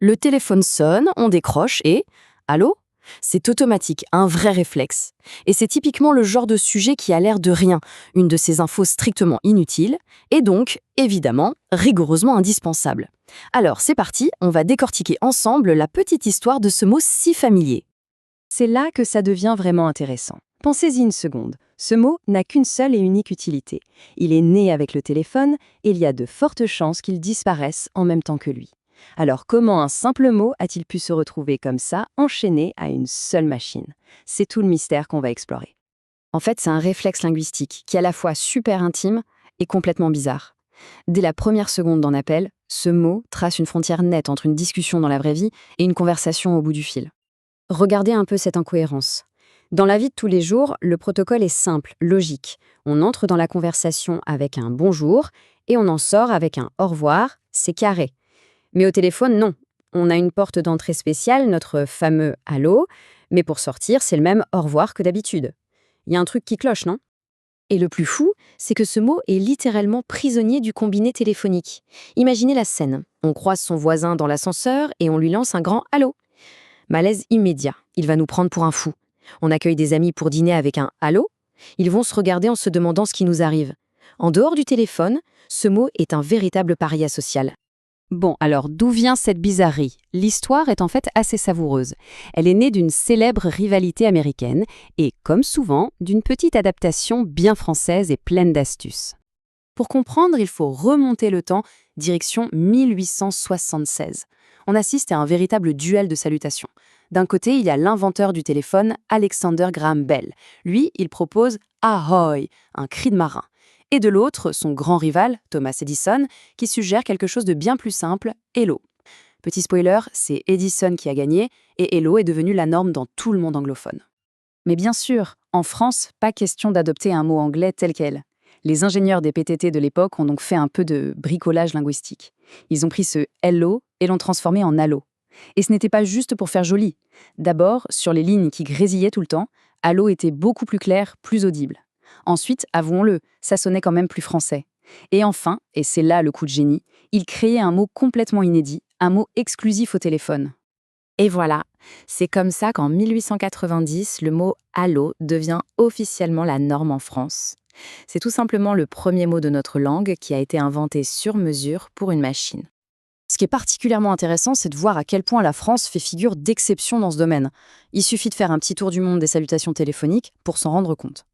Le téléphone sonne, on décroche et allô? C'est automatique, un vrai réflexe. Et c'est typiquement le genre de sujet qui a l'air de rien, une de ces infos strictement inutiles, et donc, évidemment, rigoureusement indispensable. Alors, c'est parti, on va décortiquer ensemble la petite histoire de ce mot si familier. C'est là que ça devient vraiment intéressant. Pensez-y une seconde. Ce mot n'a qu'une seule et unique utilité. Il est né avec le téléphone et il y a de fortes chances qu'il disparaisse en même temps que lui. Alors comment un simple mot a-t-il pu se retrouver comme ça, enchaîné à une seule machine? C'est tout le mystère qu'on va explorer. En fait, c'est un réflexe linguistique qui est à la fois super intime et complètement bizarre. Dès la première seconde d'un appel, ce mot trace une frontière nette entre une discussion dans la vraie vie et une conversation au bout du fil. Regardez un peu cette incohérence. Dans la vie de tous les jours, le protocole est simple, logique. On entre dans la conversation avec un bonjour et on en sort avec un au revoir, c'est carré. Mais au téléphone, non. On a une porte d'entrée spéciale, notre fameux allô, mais pour sortir, c'est le même au revoir que d'habitude. Il y a un truc qui cloche, non? Et le plus fou, c'est que ce mot est littéralement prisonnier du combiné téléphonique. Imaginez la scène. On croise son voisin dans l'ascenseur et on lui lance un grand allô. Malaise immédiat. Il va nous prendre pour un fou. On accueille des amis pour dîner avec un allô. Ils vont se regarder en se demandant ce qui nous arrive. En dehors du téléphone, ce mot est un véritable paria social. Bon, alors d'où vient cette bizarrerie? L'histoire est en fait assez savoureuse. Elle est née d'une célèbre rivalité américaine et, comme souvent, d'une petite adaptation bien française et pleine d'astuces. Pour comprendre, il faut remonter le temps, direction 1876. On assiste à un véritable duel de salutations. D'un côté, il y a l'inventeur du téléphone, Alexander Graham Bell. Lui, il propose « Ahoy », un cri de marin. Et de l'autre, son grand rival, Thomas Edison, qui suggère quelque chose de bien plus simple, Hello. Petit spoiler, c'est Edison qui a gagné, et Hello est devenu la norme dans tout le monde anglophone. Mais bien sûr, en France, pas question d'adopter un mot anglais tel quel. Les ingénieurs des PTT de l'époque ont donc fait un peu de bricolage linguistique. Ils ont pris ce hello et l'ont transformé en allo. Et ce n'était pas juste pour faire joli. D'abord, sur les lignes qui grésillaient tout le temps, allo était beaucoup plus clair, plus audible. Ensuite, avouons-le, ça sonnait quand même plus français. Et enfin, et c'est là le coup de génie, il créait un mot complètement inédit, un mot exclusif au téléphone. Et voilà, c'est comme ça qu'en 1890, le mot « allô » devient officiellement la norme en France. C'est tout simplement le premier mot de notre langue qui a été inventé sur mesure pour une machine. Ce qui est particulièrement intéressant, c'est de voir à quel point la France fait figure d'exception dans ce domaine. Il suffit de faire un petit tour du monde des salutations téléphoniques pour s'en rendre compte.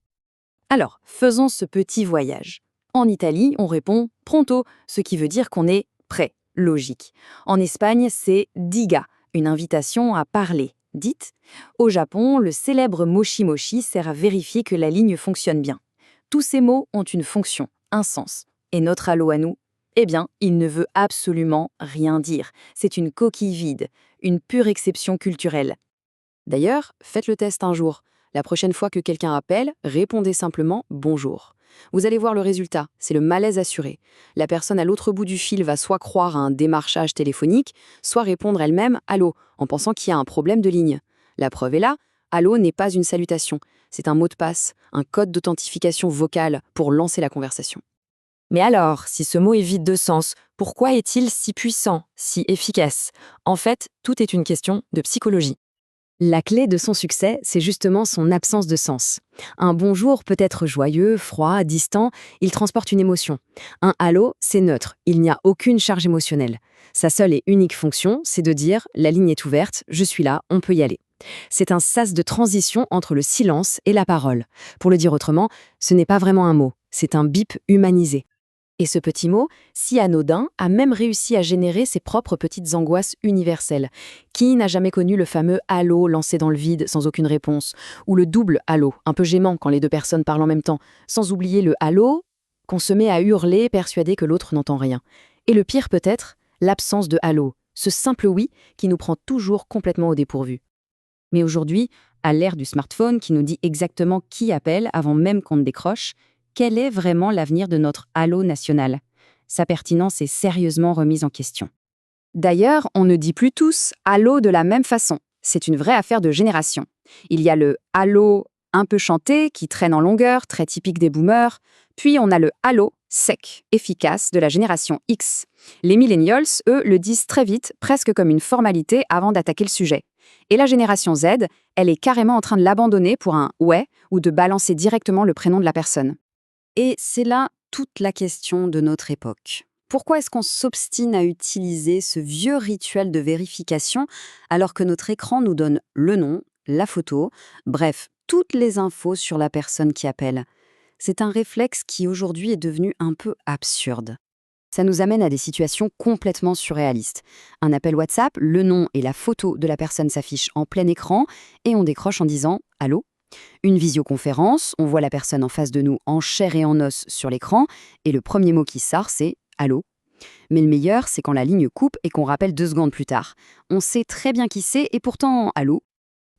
Alors, faisons ce petit voyage. En Italie, on répond « pronto », ce qui veut dire qu'on est prêt, logique. En Espagne, c'est « diga », une invitation à parler, dite. Au Japon, le célèbre moshi moshi sert à vérifier que la ligne fonctionne bien. Tous ces mots ont une fonction, un sens. Et notre allô à nous, eh bien, il ne veut absolument rien dire. C'est une coquille vide, une pure exception culturelle. D'ailleurs, faites le test un jour. La prochaine fois que quelqu'un appelle, répondez simplement « bonjour ». Vous allez voir le résultat, c'est le malaise assuré. La personne à l'autre bout du fil va soit croire à un démarchage téléphonique, soit répondre elle-même « allô » en pensant qu'il y a un problème de ligne. La preuve est là, « allô » n'est pas une salutation, c'est un mot de passe, un code d'authentification vocale pour lancer la conversation. Mais alors, si ce mot est vide de sens, pourquoi est-il si puissant, si efficace? En fait, tout est une question de psychologie. La clé de son succès, c'est justement son absence de sens. Un bonjour peut être joyeux, froid, distant, il transporte une émotion. Un allô, c'est neutre, il n'y a aucune charge émotionnelle. Sa seule et unique fonction, c'est de dire « la ligne est ouverte, je suis là, on peut y aller ». C'est un sas de transition entre le silence et la parole. Pour le dire autrement, ce n'est pas vraiment un mot, c'est un bip humanisé. Et ce petit mot, si anodin, a même réussi à générer ses propres petites angoisses universelles. Qui n'a jamais connu le fameux « allô » lancé dans le vide sans aucune réponse, ou le double « allô », un peu gênant quand les deux personnes parlent en même temps, sans oublier le « allô » qu'on se met à hurler, persuadé que l'autre n'entend rien. Et le pire peut-être, l'absence de « allô », ce simple « oui » qui nous prend toujours complètement au dépourvu. Mais aujourd'hui, à l'ère du smartphone qui nous dit exactement qui appelle avant même qu'on ne décroche, quel est vraiment l'avenir de notre allô national? Sa pertinence est sérieusement remise en question. D'ailleurs, on ne dit plus tous allô de la même façon. C'est une vraie affaire de génération. Il y a le allô un peu chanté qui traîne en longueur, très typique des boomers. Puis on a le allô sec, efficace de la génération X. Les millennials, eux, le disent très vite, presque comme une formalité avant d'attaquer le sujet. Et la génération Z, elle est carrément en train de l'abandonner pour un « ouais » ou de balancer directement le prénom de la personne. Et c'est là toute la question de notre époque. Pourquoi est-ce qu'on s'obstine à utiliser ce vieux rituel de vérification alors que notre écran nous donne le nom, la photo, bref, toutes les infos sur la personne qui appelle? C'est un réflexe qui aujourd'hui est devenu un peu absurde. Ça nous amène à des situations complètement surréalistes. Un appel WhatsApp, le nom et la photo de la personne s'affichent en plein écran et on décroche en disant « Allô ?» Une visioconférence, on voit la personne en face de nous en chair et en os sur l'écran et le premier mot qui sort, c'est « Allô ?» Mais le meilleur, c'est quand la ligne coupe et qu'on rappelle 2 secondes plus tard. On sait très bien qui c'est et pourtant « Allô ?»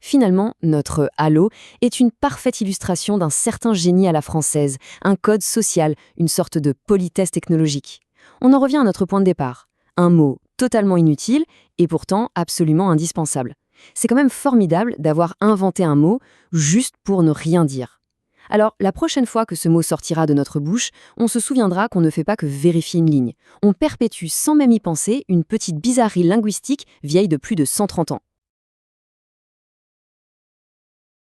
Finalement, notre Allô est une parfaite illustration d'un certain génie à la française, un code social, une sorte de politesse technologique. On en revient à notre point de départ. Un mot totalement inutile et pourtant absolument indispensable. C'est quand même formidable d'avoir inventé un mot juste pour ne rien dire. Alors, la prochaine fois que ce mot sortira de notre bouche, on se souviendra qu'on ne fait pas que vérifier une ligne. On perpétue sans même y penser une petite bizarrerie linguistique vieille de plus de 130 ans.